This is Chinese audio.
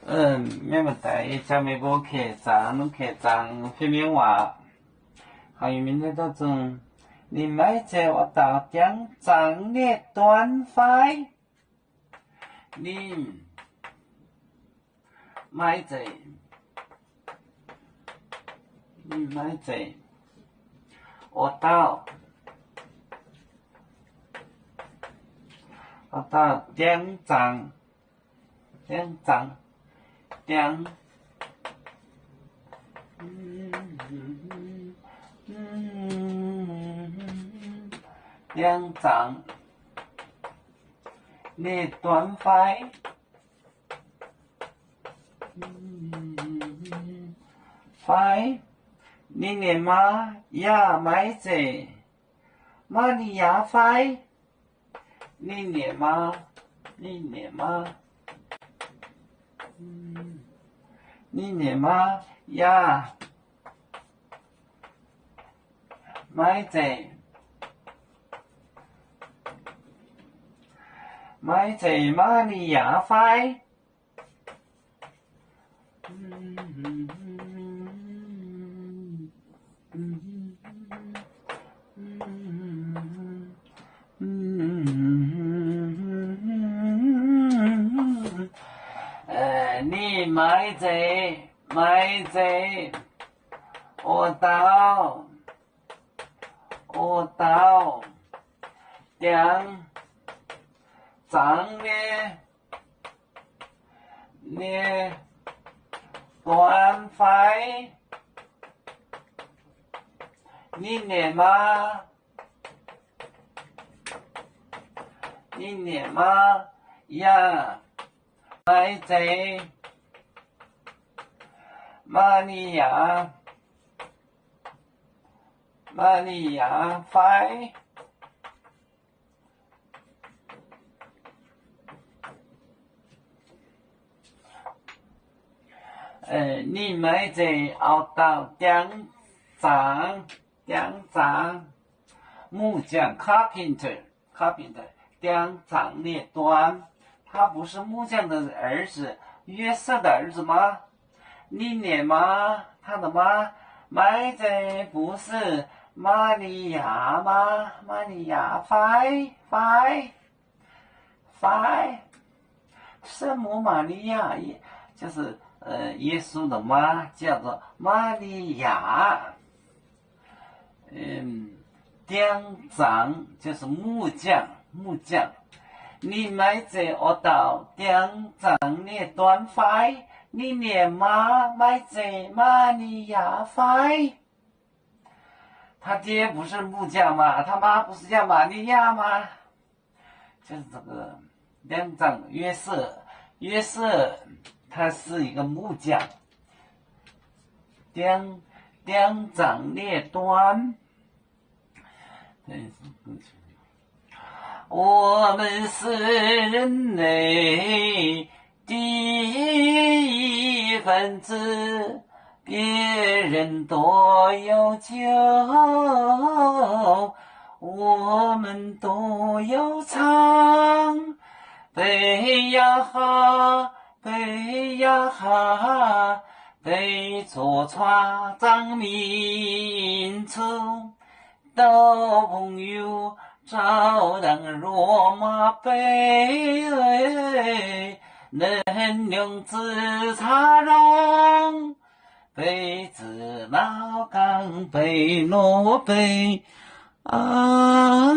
咩问题？就咪无客栈，侬客栈片面话，还有明天到中，你买这我到点长列短发，你买这，你买这，我到点长，点。两张列短发，你连妈呀买这，妈你呀发，你连妈呀买这。买这马里亚快，你买这，我到两张列短发，你连妈呀买这马里亚快。你买这熬到两张木匠 carpenter 两张列端，他不是木匠的儿子，约瑟的儿子吗？你连妈他的妈买这不是玛利亚吗？玛利亚圣母玛利亚就是耶稣的妈叫做玛利亚。两张就是木匠。你买这我到两张列短发，你连妈买这玛利亚快。他爹不是木匠吗？他妈不是叫玛利亚吗？就是这个两张约瑟他是一个木匠。两张列端，我们是人类第一分子，别人多有酒，我们多有唱，背呀哈，背着船长民族都朋友照亮罗马杯，能量自茶容，杯子老港杯罗杯啊。